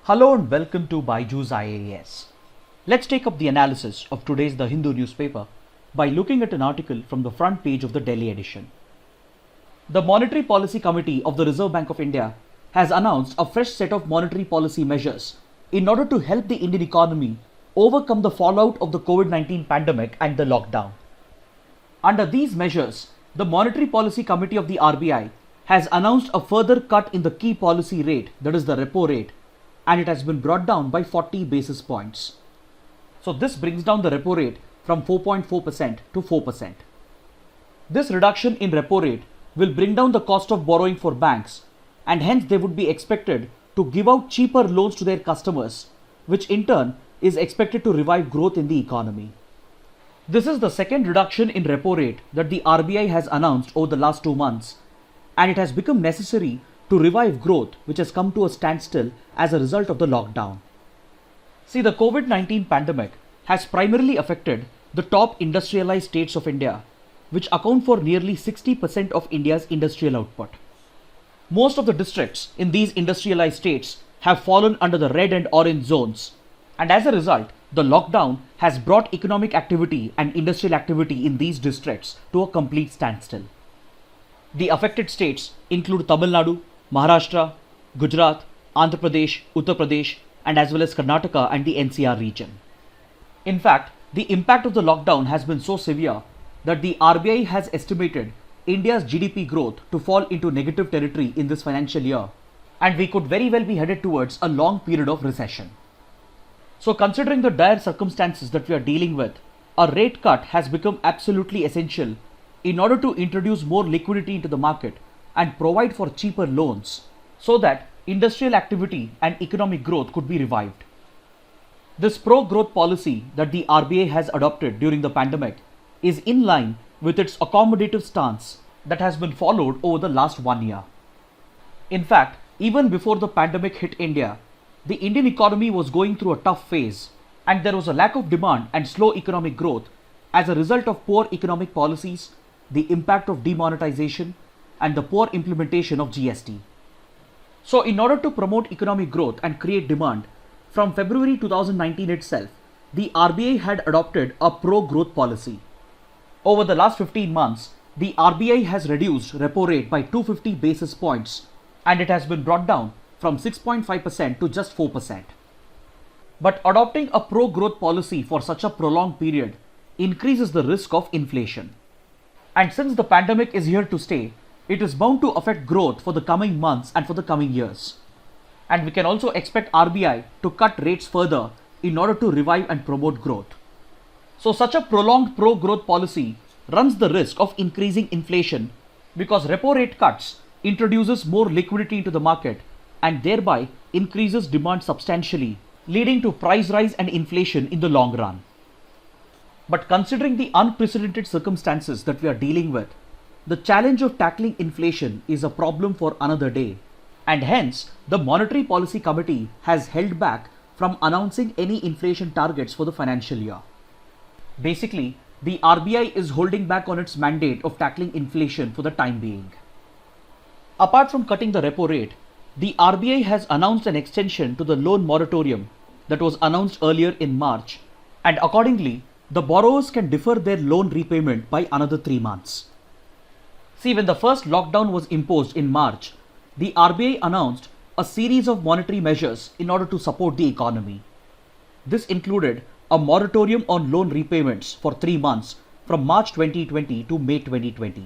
Hello and welcome to Byju's IAS. Let's take up the analysis of today's The Hindu newspaper by looking at an article from the front page of the Delhi edition. The Monetary Policy Committee of the Reserve Bank of India has announced a fresh set of monetary policy measures in order to help the Indian economy overcome the fallout of the COVID-19 pandemic and the lockdown. Under these measures, the Monetary Policy Committee of the RBI has announced a further cut in the key policy rate, that is the repo rate, and it has been brought down by 40 basis points. So this brings down the repo rate from 4.4% to 4%. This reduction in repo rate will bring down the cost of borrowing for banks, and hence they would be expected to give out cheaper loans to their customers, which in turn is expected to revive growth in the economy. This is the second reduction in repo rate that the RBI has announced over the last 2 months, and it has become necessary to revive growth, which has come to a standstill as a result of the lockdown. See, the COVID-19 pandemic has primarily affected the top industrialized states of India, which account for nearly 60% of India's industrial output. Most of the districts in these industrialized states have fallen under the red and orange zones, and as a result, the lockdown has brought economic activity and industrial activity in these districts to a complete standstill. The affected states include Tamil Nadu, Maharashtra, Gujarat, Andhra Pradesh, Uttar Pradesh, and as well as Karnataka and the NCR region. In fact, the impact of the lockdown has been so severe that the RBI has estimated India's GDP growth to fall into negative territory in this financial year, and we could very well be headed towards a long period of recession. So considering the dire circumstances that we are dealing with, a rate cut has become absolutely essential in order to introduce more liquidity into the market and provide for cheaper loans so that industrial activity and economic growth could be revived. This pro-growth policy that the RBI has adopted during the pandemic is in line with its accommodative stance that has been followed over the last 1 year. In fact, even before the pandemic hit India, the Indian economy was going through a tough phase, and there was a lack of demand and slow economic growth as a result of poor economic policies, the impact of demonetization, and the poor implementation of GST. So in order to promote economic growth and create demand, from February 2019 itself, the RBI had adopted a pro-growth policy. Over the last 15 months, the RBI has reduced repo rate by 250 basis points, and it has been brought down from 6.5% to just 4%. But adopting a pro-growth policy for such a prolonged period increases the risk of inflation. And since the pandemic is here to stay, it is bound to affect growth for the coming months and for the coming years. And we can also expect RBI to cut rates further in order to revive and promote growth. So such a prolonged pro-growth policy runs the risk of increasing inflation because repo rate cuts introduces more liquidity into the market and thereby increases demand substantially, leading to price rise and inflation in the long run. But considering the unprecedented circumstances that we are dealing with, the challenge of tackling inflation is a problem for another day, and hence the Monetary Policy Committee has held back from announcing any inflation targets for the financial year. Basically, the RBI is holding back on its mandate of tackling inflation for the time being. Apart from cutting the repo rate, the RBI has announced an extension to the loan moratorium that was announced earlier in March, and accordingly, the borrowers can defer their loan repayment by another 3 months. See, when the first lockdown was imposed in March, the RBI announced a series of monetary measures in order to support the economy. This included a moratorium on loan repayments for 3 months from March 2020 to May 2020.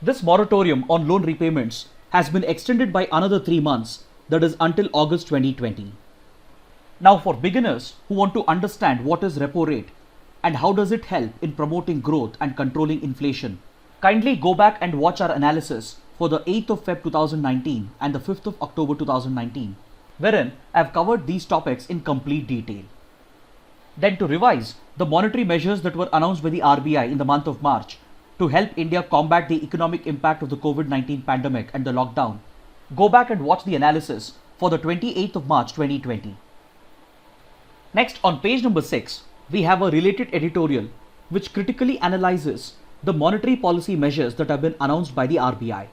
This moratorium on loan repayments has been extended by another 3 months, that is until August 2020. Now for beginners who want to understand what is repo rate and how does it help in promoting growth and controlling inflation, kindly go back and watch our analysis for the 8th of Feb 2019 and the 5th of October 2019, wherein I have covered these topics in complete detail. Then to revise the monetary measures that were announced by the RBI in the month of March to help India combat the economic impact of the COVID-19 pandemic and the lockdown, go back and watch the analysis for the 28th of March 2020. Next, on page number 6, we have a related editorial which critically analyzes the monetary policy measures that have been announced by the RBI.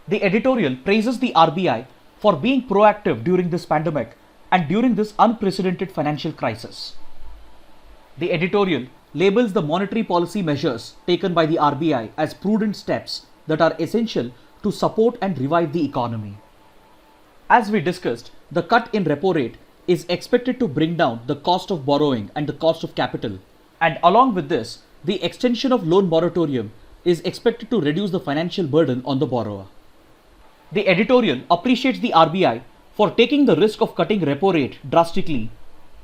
The editorial praises the RBI for being proactive during this pandemic and during this unprecedented financial crisis. The editorial labels the monetary policy measures taken by the RBI as prudent steps that are essential to support and revive the economy. As we discussed, the cut in repo rate is expected to bring down the cost of borrowing and the cost of capital, and along with this, the extension of loan moratorium is expected to reduce the financial burden on the borrower. The editorial appreciates the RBI for taking the risk of cutting repo rate drastically,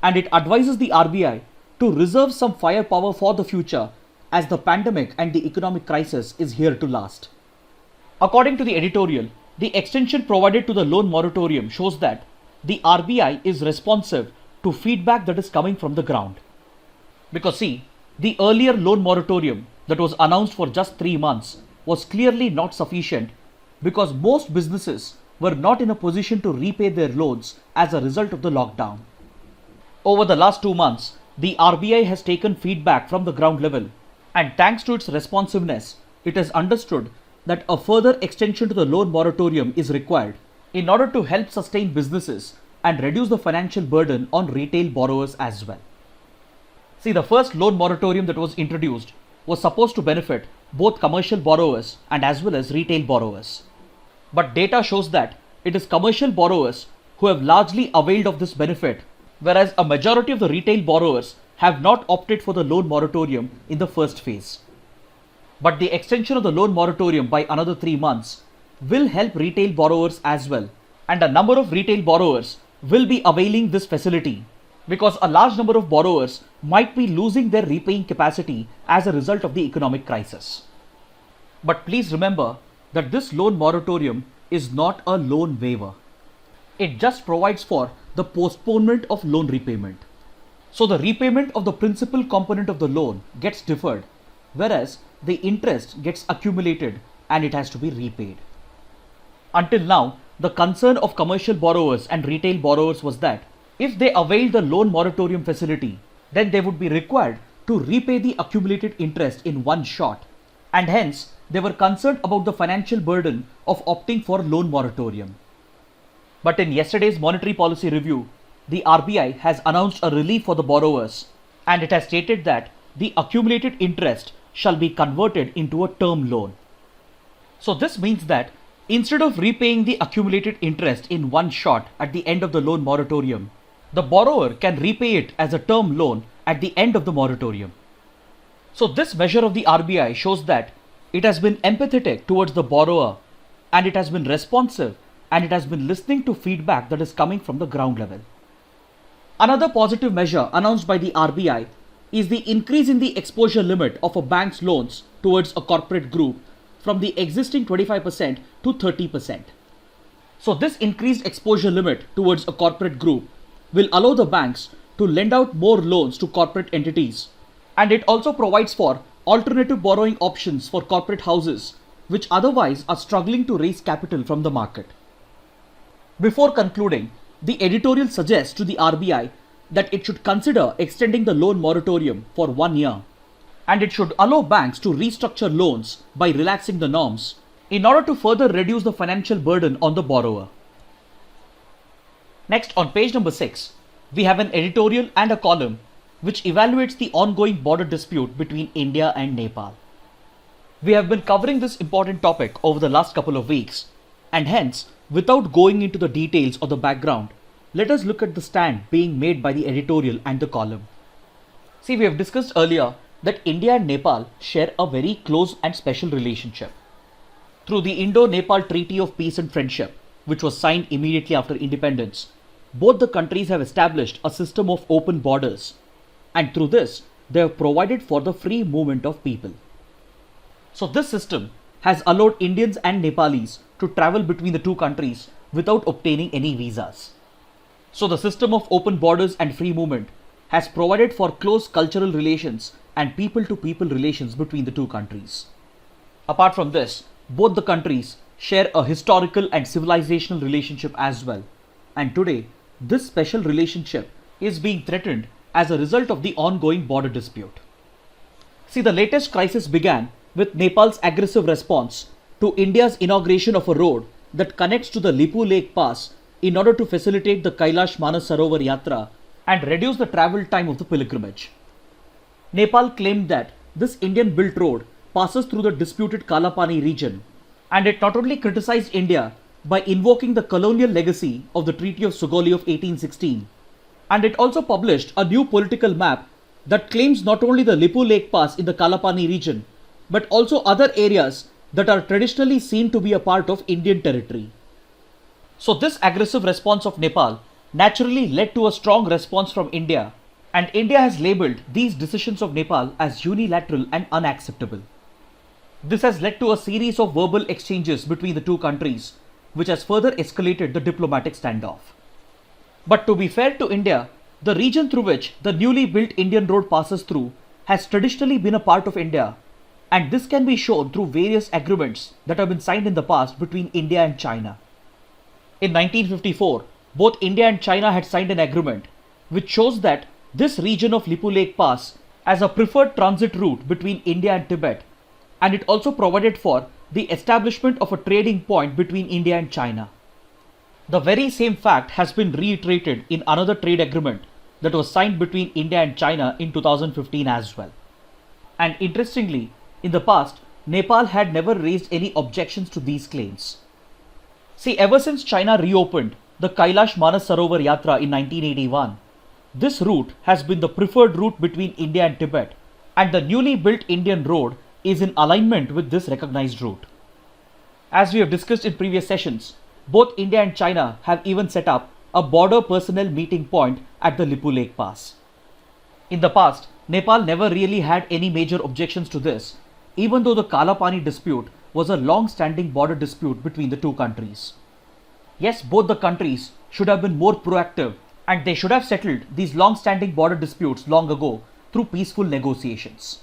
and it advises the RBI to reserve some firepower for the future as the pandemic and the economic crisis is here to last. According to the editorial, the extension provided to the loan moratorium shows that the RBI is responsive to feedback that is coming from the ground. Because see, the earlier loan moratorium that was announced for just 3 months was clearly not sufficient because most businesses were not in a position to repay their loans as a result of the lockdown. Over the last 2 months, the RBI has taken feedback from the ground level, and thanks to its responsiveness, it has understood that a further extension to the loan moratorium is required in order to help sustain businesses and reduce the financial burden on retail borrowers as well. See, the first loan moratorium that was introduced was supposed to benefit both commercial borrowers and as well as retail borrowers. But data shows that it is commercial borrowers who have largely availed of this benefit, whereas a majority of the retail borrowers have not opted for the loan moratorium in the first phase. But the extension of the loan moratorium by another 3 months will help retail borrowers as well, and a number of retail borrowers will be availing this facility because a large number of borrowers might be losing their repaying capacity as a result of the economic crisis. But please remember that this loan moratorium is not a loan waiver. It just provides for the postponement of loan repayment. So the repayment of the principal component of the loan gets deferred, whereas the interest gets accumulated and it has to be repaid. Until now, the concern of commercial borrowers and retail borrowers was that if they availed the loan moratorium facility, then they would be required to repay the accumulated interest in one shot, and hence they were concerned about the financial burden of opting for loan moratorium. But in yesterday's monetary policy review, the RBI has announced a relief for the borrowers, and it has stated that the accumulated interest shall be converted into a term loan. So this means that instead of repaying the accumulated interest in one shot at the end of the loan moratorium, the borrower can repay it as a term loan at the end of the moratorium. So this measure of the RBI shows that it has been empathetic towards the borrower, and it has been responsive, and it has been listening to feedback that is coming from the ground level. Another positive measure announced by the RBI is the increase in the exposure limit of a bank's loans towards a corporate group from the existing 25% to 30%. So this increased exposure limit towards a corporate group will allow the banks to lend out more loans to corporate entities, and it also provides for alternative borrowing options for corporate houses which otherwise are struggling to raise capital from the market. Before concluding, the editorial suggests to the RBI that it should consider extending the loan moratorium for 1 year, and it should allow banks to restructure loans by relaxing the norms in order to further reduce the financial burden on the borrower. Next, on page number 6, we have an editorial and a column which evaluates the ongoing border dispute between India and Nepal. We have been covering this important topic over the last couple of weeks, and hence, without going into the details or the background, let us look at the stand being made by the editorial and the column. See, we have discussed earlier that India and Nepal share a very close and special relationship. Through the Indo-Nepal Treaty of Peace and Friendship, which was signed immediately after independence, both the countries have established a system of open borders, and through this, they have provided for the free movement of people. So this system has allowed Indians and Nepalis to travel between the two countries without obtaining any visas. So the system of open borders and free movement has provided for close cultural relations and people-to-people relations between the two countries. Apart from this, both the countries share a historical and civilizational relationship as well, and today this special relationship is being threatened as a result of the ongoing border dispute. See, the latest crisis began with Nepal's aggressive response to India's inauguration of a road that connects to the Lipu Lake Pass in order to facilitate the Kailash Manas Sarovar Yatra and reduce the travel time of the pilgrimage. Nepal claimed that this Indian-built road passes through the disputed Kalapani region, and it not only criticized India by invoking the colonial legacy of the Treaty of Sugauli of 1816, and it also published a new political map that claims not only the Lipu Lake Pass in the Kalapani region, but also other areas that are traditionally seen to be a part of Indian territory. So this aggressive response of Nepal naturally led to a strong response from India, and India has labelled these decisions of Nepal as unilateral and unacceptable. This has led to a series of verbal exchanges between the two countries, which has further escalated the diplomatic standoff. But to be fair to India, the region through which the newly built Indian road passes through has traditionally been a part of India, and this can be shown through various agreements that have been signed in the past between India and China. In 1954, both India and China had signed an agreement which shows that this region of Lipu Lake Pass as a preferred transit route between India and Tibet, and it also provided for the establishment of a trading point between India and China. The very same fact has been reiterated in another trade agreement that was signed between India and China in 2015 as well. And interestingly, in the past, Nepal had never raised any objections to these claims. See, ever since China reopened the Kailash Manas Sarovar Yatra in 1981, this route has been the preferred route between India and Tibet, and the newly built Indian road is in alignment with this recognized route. As we have discussed in previous sessions, both India and China have even set up a border personnel meeting point at the Lipu Lake Pass. In the past, Nepal never really had any major objections to this, even though the Kalapani dispute was a long-standing border dispute between the two countries. Yes, both the countries should have been more proactive, and they should have settled these long-standing border disputes long ago through peaceful negotiations.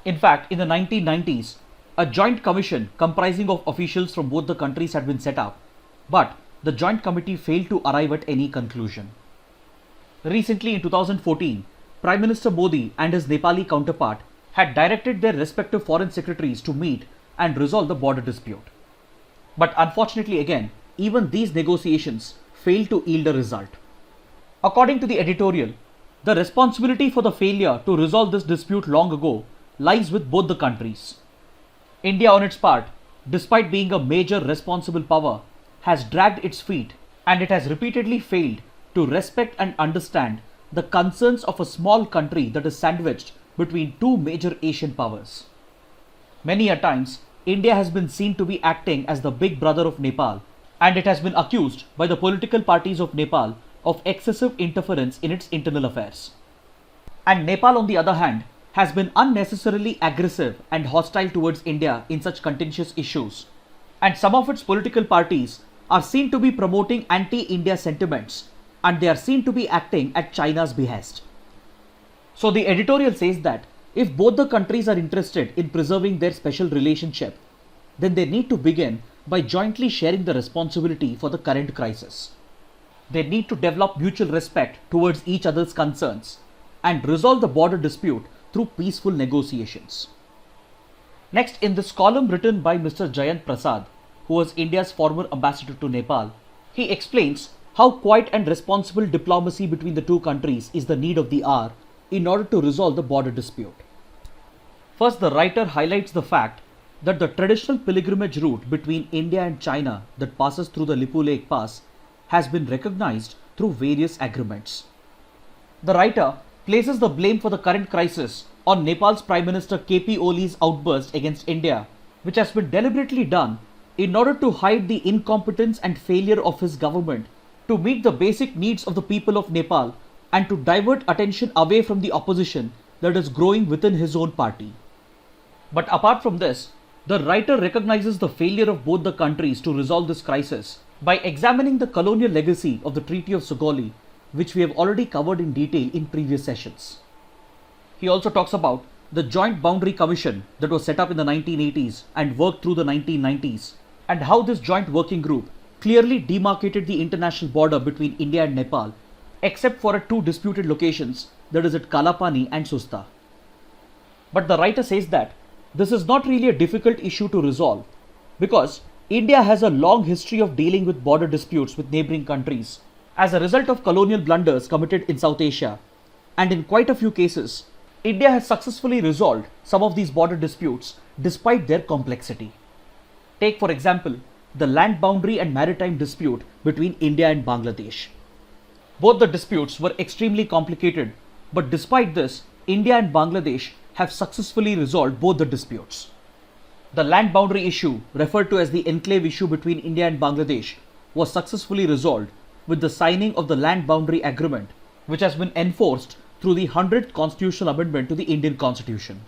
In fact, in the 1990s, a joint commission comprising of officials from both the countries had been set up, but the joint committee failed to arrive at any conclusion. Recently in 2014, Prime Minister Modi and his Nepali counterpart had directed their respective foreign secretaries to meet and resolve the border dispute. But unfortunately again, even these negotiations failed to yield a result. According to the editorial, the responsibility for the failure to resolve this dispute long ago lies with both the countries. India on its part, despite being a major responsible power, has dragged its feet, and it has repeatedly failed to respect and understand the concerns of a small country that is sandwiched between two major Asian powers. Many a times, India has been seen to be acting as the big brother of Nepal, and it has been accused by the political parties of Nepal of excessive interference in its internal affairs. And Nepal, on the other hand, has been unnecessarily aggressive and hostile towards India in such contentious issues, and some of its political parties are seen to be promoting anti-India sentiments, and they are seen to be acting at China's behest. So the editorial says that if both the countries are interested in preserving their special relationship, then they need to begin by jointly sharing the responsibility for the current crisis. They need to develop mutual respect towards each other's concerns and resolve the border dispute through peaceful negotiations. Next, in this column written by Mr. Jayant Prasad, who was India's former ambassador to Nepal, he explains how quiet and responsible diplomacy between the two countries is the need of the hour in order to resolve the border dispute. First, the writer highlights the fact that the traditional pilgrimage route between India and China that passes through the Lipu Lake Pass has been recognized through various agreements. The writer places the blame for the current crisis on Nepal's Prime Minister KP Oli's outburst against India, which has been deliberately done in order to hide the incompetence and failure of his government to meet the basic needs of the people of Nepal and to divert attention away from the opposition that is growing within his own party. But apart from this, the writer recognizes the failure of both the countries to resolve this crisis by examining the colonial legacy of the Treaty of Sugauli, which we have already covered in detail in previous sessions. He also talks about the Joint Boundary Commission that was set up in the 1980s and worked through the 1990s, and how this joint working group clearly demarcated the international border between India and Nepal, except for at two disputed locations, that is at Kalapani and Susta. But the writer says that this is not really a difficult issue to resolve, because India has a long history of dealing with border disputes with neighboring countries as a result of colonial blunders committed in South Asia. And in quite a few cases, India has successfully resolved some of these border disputes despite their complexity. Take, for example, the land boundary and maritime dispute between India and Bangladesh. Both the disputes were extremely complicated, but despite this, India and Bangladesh have successfully resolved both the disputes. The land boundary issue, referred to as the enclave issue between India and Bangladesh, was successfully resolved with the signing of the Land Boundary Agreement, which has been enforced through the 100th Constitutional Amendment to the Indian Constitution.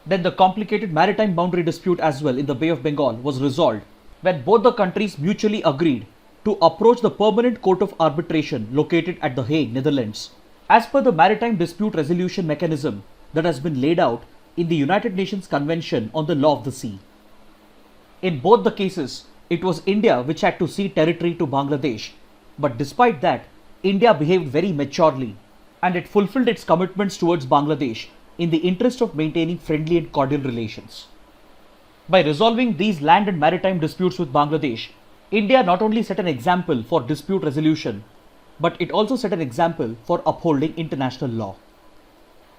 Then the complicated maritime boundary dispute as well in the Bay of Bengal was resolved when both the countries mutually agreed to approach the Permanent Court of Arbitration located at The Hague, Netherlands, as per the maritime dispute resolution mechanism that has been laid out in the United Nations Convention on the Law of the Sea. In both the cases, it was India which had to cede territory to Bangladesh, but despite that, India behaved very maturely and it fulfilled its commitments towards Bangladesh in the interest of maintaining friendly and cordial relations. By resolving these land and maritime disputes with Bangladesh, India not only set an example for dispute resolution, but it also set an example for upholding international law.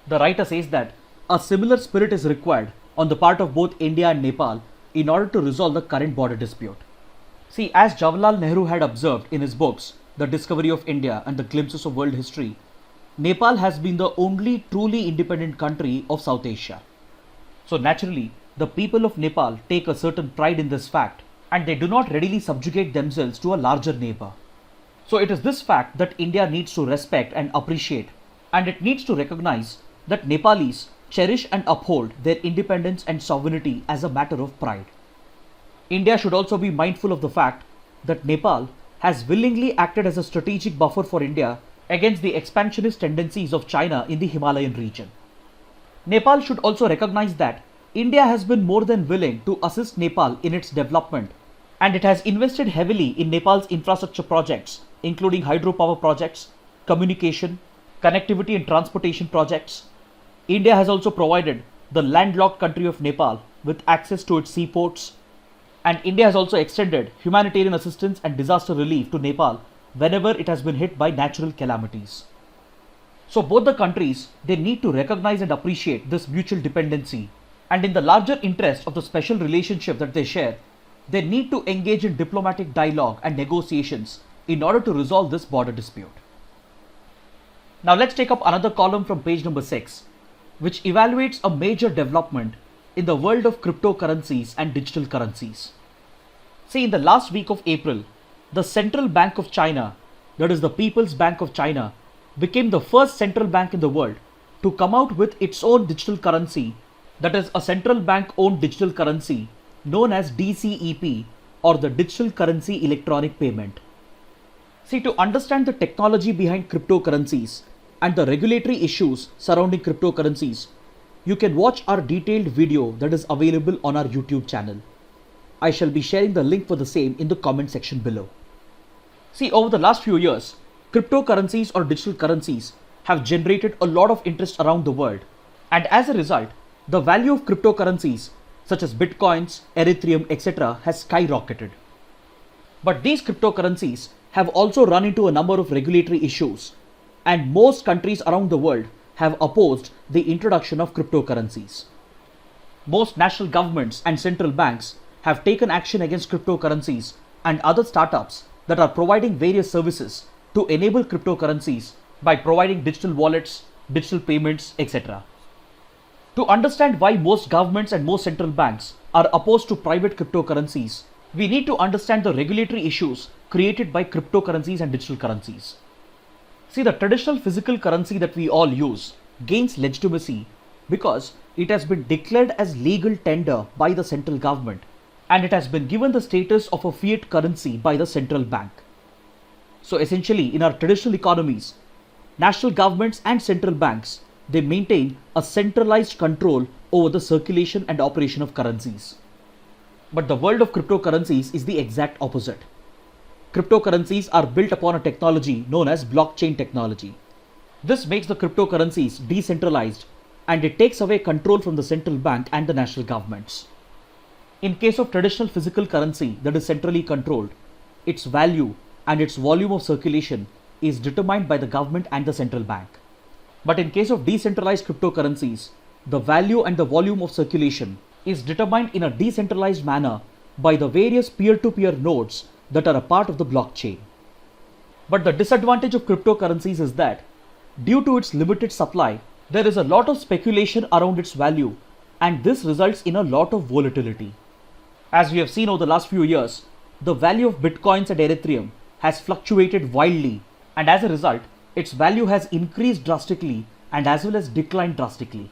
The writer says that a similar spirit is required on the part of both India and Nepal in order to resolve the current border dispute. See, as Jawaharlal Nehru had observed in his books, The Discovery of India and The Glimpses of World History, Nepal has been the only truly independent country of South Asia. So naturally, the people of Nepal take a certain pride in this fact and they do not readily subjugate themselves to a larger neighbor. So it is this fact that India needs to respect and appreciate, and it needs to recognize that Nepalis cherish and uphold their independence and sovereignty as a matter of pride. India should also be mindful of the fact that Nepal has willingly acted as a strategic buffer for India against the expansionist tendencies of China in the Himalayan region. Nepal should also recognize that India has been more than willing to assist Nepal in its development, and it has invested heavily in Nepal's infrastructure projects, including hydropower projects, communication, connectivity and transportation projects. India has also provided the landlocked country of Nepal with access to its seaports, and India has also extended humanitarian assistance and disaster relief to Nepal whenever it has been hit by natural calamities. So both the countries, they need to recognize and appreciate this mutual dependency, and in the larger interest of the special relationship that they share, they need to engage in diplomatic dialogue and negotiations in order to resolve this border dispute. Now let's take up another column from page number 6, which evaluates a major development in the world of cryptocurrencies and digital currencies. See, in the last week of April, the Central Bank of China, that is the People's Bank of China, became the first central bank in the world to come out with its own digital currency, that is a central bank owned digital currency known as DCEP, or the Digital Currency Electronic Payment. See, to understand the technology behind cryptocurrencies and the regulatory issues surrounding cryptocurrencies, you can watch our detailed video that is available on our YouTube channel. I shall be sharing the link for the same in the comment section below. See, over the last few years, cryptocurrencies or digital currencies have generated a lot of interest around the world, and as a result, the value of cryptocurrencies such as bitcoins, Ethereum, etc. has skyrocketed. But these cryptocurrencies have also run into a number of regulatory issues, and most countries around the world have opposed the introduction of cryptocurrencies. Most national governments and central banks have taken action against cryptocurrencies and other startups that are providing various services to enable cryptocurrencies by providing digital wallets, digital payments, etc. To understand why most governments and most central banks are opposed to private cryptocurrencies, we need to understand the regulatory issues created by cryptocurrencies and digital currencies. See, the traditional physical currency that we all use gains legitimacy because it has been declared as legal tender by the central government, and it has been given the status of a fiat currency by the central bank. So essentially, in our traditional economies, national governments and central banks, they maintain a centralized control over the circulation and operation of currencies. But the world of cryptocurrencies is the exact opposite. Cryptocurrencies are built upon a technology known as blockchain technology. This makes the cryptocurrencies decentralized, and it takes away control from the central bank and the national governments. In case of traditional physical currency that is centrally controlled, its value and its volume of circulation is determined by the government and the central bank. But in case of decentralized cryptocurrencies, the value and the volume of circulation is determined in a decentralized manner by the various peer-to-peer nodes that are a part of the blockchain. But the disadvantage of cryptocurrencies is that due to its limited supply, there is a lot of speculation around its value, and this results in a lot of volatility. As we have seen over the last few years, the value of bitcoins and Ethereum has fluctuated wildly, and as a result, its value has increased drastically and as well as declined drastically.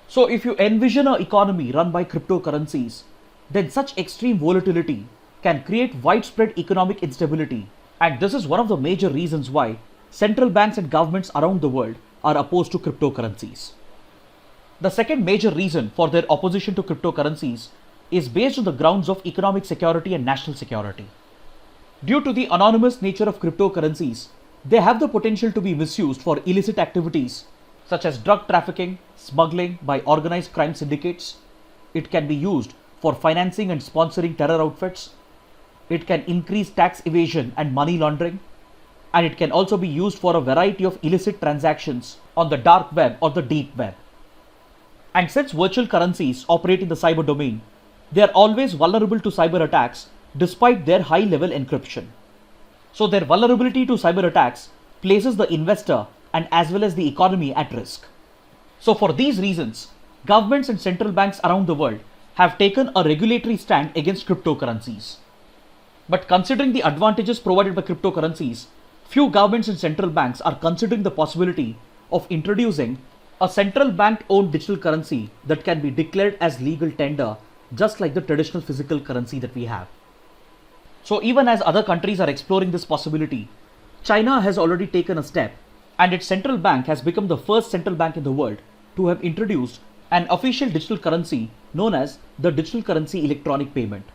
So if you envision an economy run by cryptocurrencies, then such extreme volatility can create widespread economic instability, and this is one of the major reasons why central banks and governments around the world are opposed to cryptocurrencies. The second major reason for their opposition to cryptocurrencies is based on the grounds of economic security and national security. Due to the anonymous nature of cryptocurrencies, they have the potential to be misused for illicit activities such as drug trafficking, smuggling by organized crime syndicates. It can be used for financing and sponsoring terror outfits. It can increase tax evasion and money laundering. And it can also be used for a variety of illicit transactions on the dark web or the deep web. And since virtual currencies operate in the cyber domain, they are always vulnerable to cyber attacks despite their high level encryption. So their vulnerability to cyber attacks places the investor and as well as the economy at risk. So for these reasons, governments and central banks around the world have taken a regulatory stand against cryptocurrencies. But considering the advantages provided by cryptocurrencies, few governments and central banks are considering the possibility of introducing a central bank owned digital currency that can be declared as legal tender, just like the traditional physical currency that we have. So even as other countries are exploring this possibility, China has already taken a step, and its central bank has become the first central bank in the world to have introduced an official digital currency known as the digital currency electronic payment.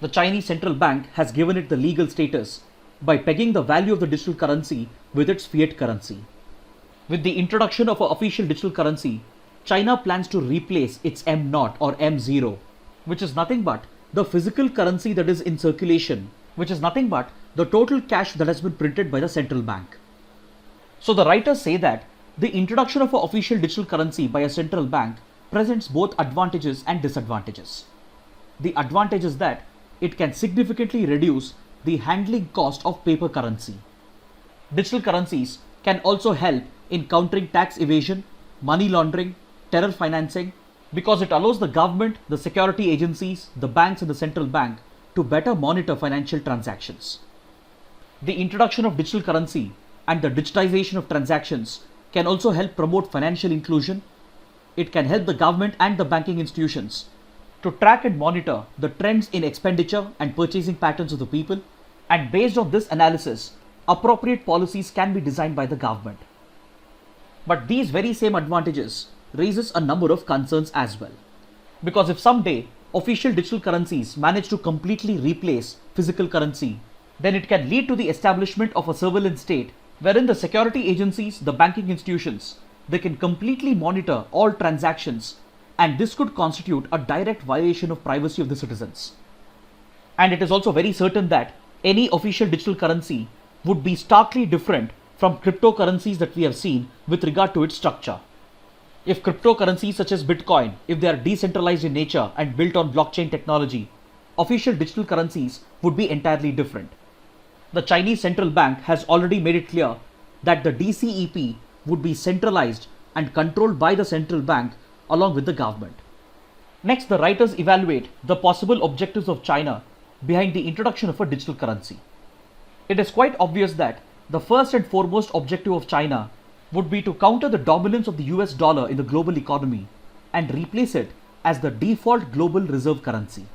The Chinese central bank has given it the legal status by pegging the value of the digital currency with its fiat currency. With the introduction of an official digital currency, China plans to replace its M0 or M0, which is nothing but the physical currency that is in circulation, which is nothing but the total cash that has been printed by the central bank. So the writers say that the introduction of an official digital currency by a central bank presents both advantages and disadvantages. The advantage is that it can significantly reduce the handling cost of paper currency. Digital currencies can also help in countering tax evasion, money laundering, terror financing, because it allows the government, the security agencies, the banks and the central bank to better monitor financial transactions. The introduction of digital currency and the digitization of transactions can also help promote financial inclusion. It can help the government and the banking institutions to track and monitor the trends in expenditure and purchasing patterns of the people, and based on this analysis, appropriate policies can be designed by the government. But these very same advantages raises a number of concerns as well. Because if someday official digital currencies manage to completely replace physical currency, then it can lead to the establishment of a surveillance state wherein the security agencies, the banking institutions, they can completely monitor all transactions, and this could constitute a direct violation of privacy of the citizens. And it is also very certain that any official digital currency would be starkly different from cryptocurrencies that we have seen with regard to its structure. If cryptocurrencies such as Bitcoin, if they are decentralized in nature and built on blockchain technology, official digital currencies would be entirely different. The Chinese central bank has already made it clear that the DCEP would be centralized and controlled by the central bank along with the government. Next, the writers evaluate the possible objectives of China behind the introduction of a digital currency. It is quite obvious that the first and foremost objective of China would be to counter the dominance of the US dollar in the global economy and replace it as the default global reserve currency.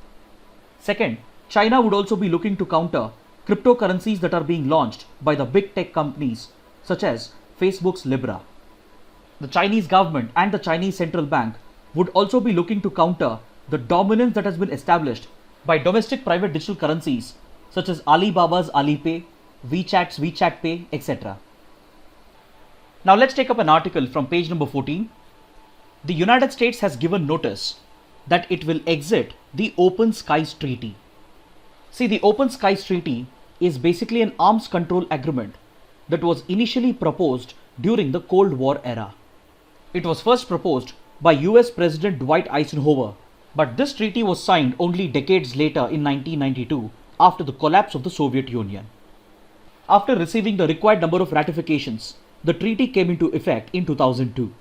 Second, China would also be looking to counter cryptocurrencies that are being launched by the big tech companies such as Facebook's Libra. The Chinese government and the Chinese central bank would also be looking to counter the dominance that has been established by domestic private digital currencies such as Alibaba's Alipay, WeChat's WeChat Pay, etc. Now let's take up an article from page number 14. The United States has given notice that it will exit the Open Skies Treaty. See, the Open Skies Treaty is basically an arms control agreement that was initially proposed during the Cold War era. It was first proposed by US President Dwight Eisenhower, but this treaty was signed only decades later in 1992 after the collapse of the Soviet Union. After receiving the required number of ratifications, the treaty came into effect in 2002.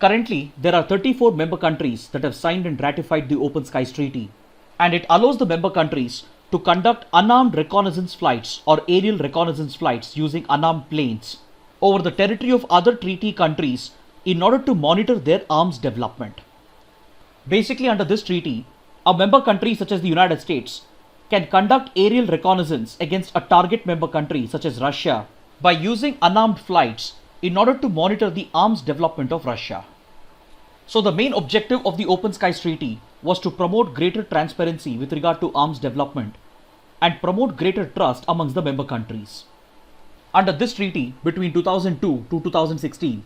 Currently, there are 34 member countries that have signed and ratified the Open Skies Treaty, and it allows the member countries to conduct unarmed reconnaissance flights or aerial reconnaissance flights using unarmed planes over the territory of other treaty countries in order to monitor their arms development. Basically, under this treaty, a member country such as the United States can conduct aerial reconnaissance against a target member country such as Russia by using unarmed flights in order to monitor the arms development of Russia. So the main objective of the Open Skies Treaty was to promote greater transparency with regard to arms development and promote greater trust amongst the member countries. Under this treaty, between 2002 to 2016,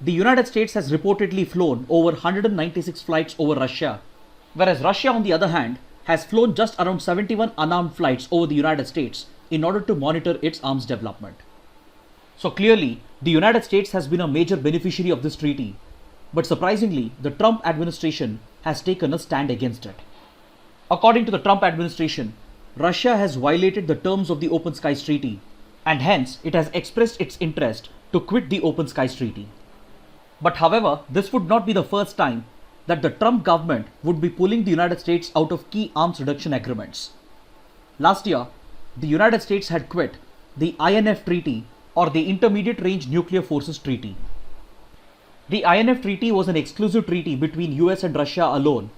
the United States has reportedly flown over 196 flights over Russia, whereas Russia, on the other hand, has flown just around 71 unarmed flights over the United States in order to monitor its arms development. So clearly, the United States has been a major beneficiary of this treaty, but surprisingly, the Trump administration has taken a stand against it. According to the Trump administration, Russia has violated the terms of the Open Skies Treaty, and hence it has expressed its interest to quit the Open Skies Treaty. But however, this would not be the first time that the Trump government would be pulling the United States out of key arms reduction agreements. Last year, the United States had quit the INF Treaty, or the Intermediate Range Nuclear Forces Treaty. The INF Treaty was an exclusive treaty between US and Russia alone,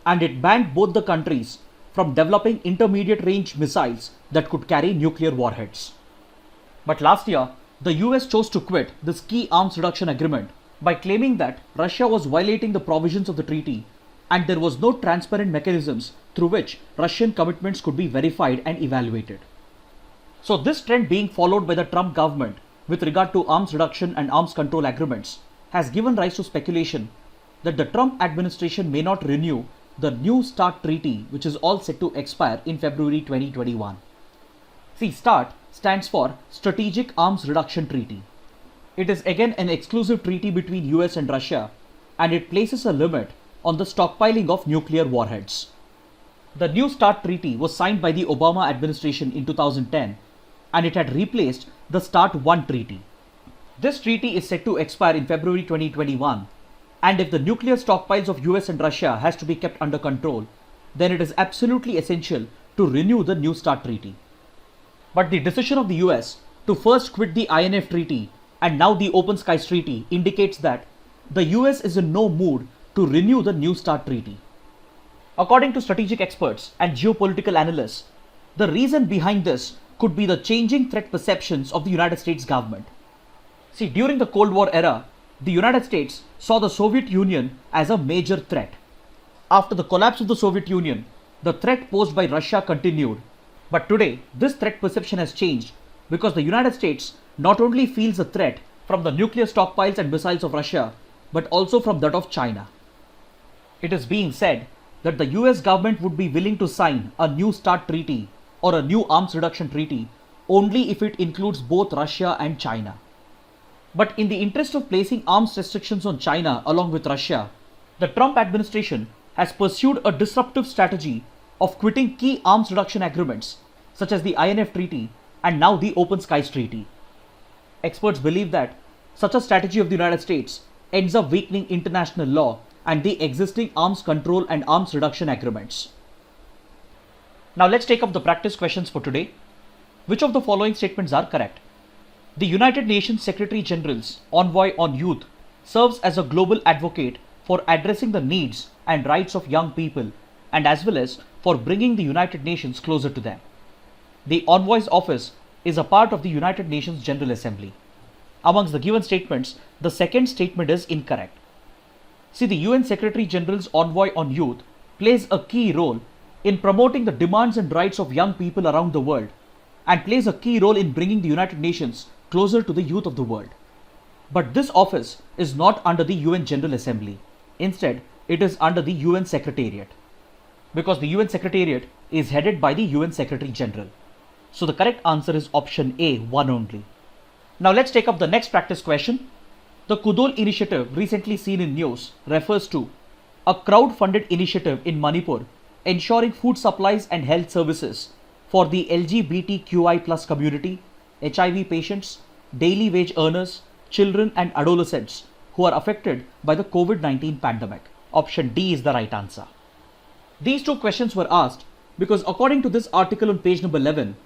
and it banned both the countries from developing intermediate range missiles that could carry nuclear warheads. But last year, the US chose to quit this key arms reduction agreement by claiming that Russia was violating the provisions of the treaty and there was no transparent mechanisms through which Russian commitments could be verified and evaluated. So this trend being followed by the Trump government with regard to arms reduction and arms control agreements has given rise to speculation that the Trump administration may not renew the New START treaty, which is all set to expire in February 2021. See, START stands for Strategic Arms Reduction Treaty. It is again an exclusive treaty between US and Russia, and it places a limit on the stockpiling of nuclear warheads. The New START treaty was signed by the Obama administration in 2010, and it had replaced the START 1 treaty. This treaty is set to expire in February 2021, and if the nuclear stockpiles of US and Russia has to be kept under control, then it is absolutely essential to renew the New START treaty. But the decision of the US to first quit the INF treaty and now the Open Skies Treaty indicates that the US is in no mood to renew the New START treaty. According to strategic experts and geopolitical analysts, the reason behind this could be the changing threat perceptions of the United States government. See, during the Cold War era, the United States saw the Soviet Union as a major threat. After the collapse of the Soviet Union, the threat posed by Russia continued. But today, this threat perception has changed because the United States not only feels a threat from the nuclear stockpiles and missiles of Russia, but also from that of China. It is being said that the US government would be willing to sign a New START treaty or a new arms reduction treaty only if it includes both Russia and China. But in the interest of placing arms restrictions on China along with Russia, the Trump administration has pursued a disruptive strategy of quitting key arms reduction agreements such as the INF Treaty and now the Open Skies Treaty. Experts believe that such a strategy of the United States ends up weakening international law and the existing arms control and arms reduction agreements. Now let's take up the practice questions for today. Which of the following statements are correct? The United Nations Secretary General's Envoy on Youth serves as a global advocate for addressing the needs and rights of young people and as well as for bringing the United Nations closer to them. The Envoy's office is a part of the United Nations General Assembly. Amongst the given statements, the second statement is incorrect. See, the UN Secretary General's Envoy on Youth plays a key role in promoting the demands and rights of young people around the world and plays a key role in bringing the United Nations closer to the youth of the world. But this office is not under the UN General Assembly. Instead, it is under the UN Secretariat, because the UN Secretariat is headed by the UN Secretary General. So the correct answer is option A, one only. Now let's take up the next practice question. The Kudol initiative recently seen in news refers to a crowd-funded initiative in Manipur ensuring food supplies and health services for the LGBTQI+ community, HIV patients, daily wage earners, children and adolescents who are affected by the COVID-19 pandemic. Option D is the right answer. These two questions were asked because according to this article on page number 11,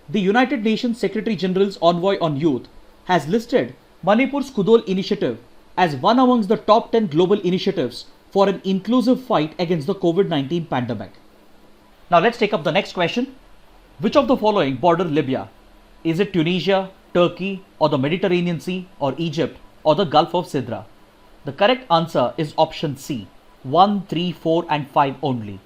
the United Nations Secretary General's Envoy on Youth has listed Manipur's Kudol initiative as one amongst the top 10 global initiatives for an inclusive fight against the COVID-19 pandemic. Now let's take up the next question. Which of the following border Libya? Is it Tunisia, Turkey, or the Mediterranean Sea, or Egypt, or the Gulf of Sidra? The correct answer is option C, 1, 3, 4 and 5 only.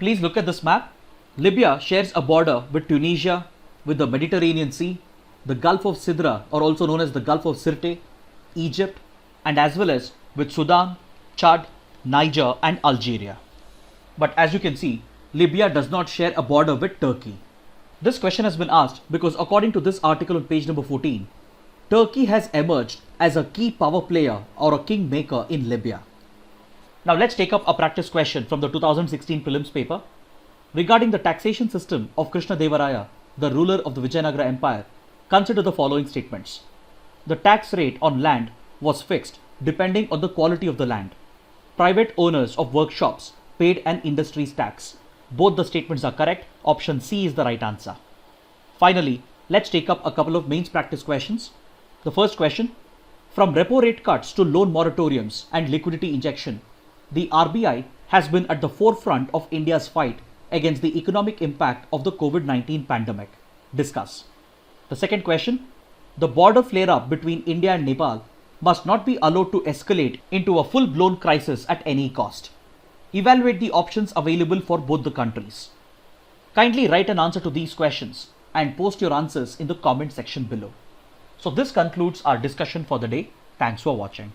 Please look at this map. Libya shares a border with Tunisia, with the Mediterranean Sea, the Gulf of Sidra, or also known as the Gulf of Sirte, Egypt, and as well as with Sudan, Chad, Niger and Algeria. But as you can see, Libya does not share a border with Turkey. This question has been asked because according to this article on page number 14, Turkey has emerged as a key power player or a kingmaker in Libya. Now let's take up a practice question from the 2016 prelims paper. Regarding the taxation system of Krishna Devaraya, the ruler of the Vijayanagara Empire, consider the following statements. The tax rate on land was fixed depending on the quality of the land. Private owners of workshops paid an industries tax. Both the statements are correct. Option C is the right answer. Finally, let's take up a couple of mains practice questions. The first question, from repo rate cuts to loan moratoriums and liquidity injection, the RBI has been at the forefront of India's fight against the economic impact of the COVID-19 pandemic. Discuss. The second question, the border flare-up between India and Nepal must not be allowed to escalate into a full-blown crisis at any cost. Evaluate the options available for both the countries. Kindly write an answer to these questions and post your answers in the comment section below. So this concludes our discussion for the day. Thanks for watching.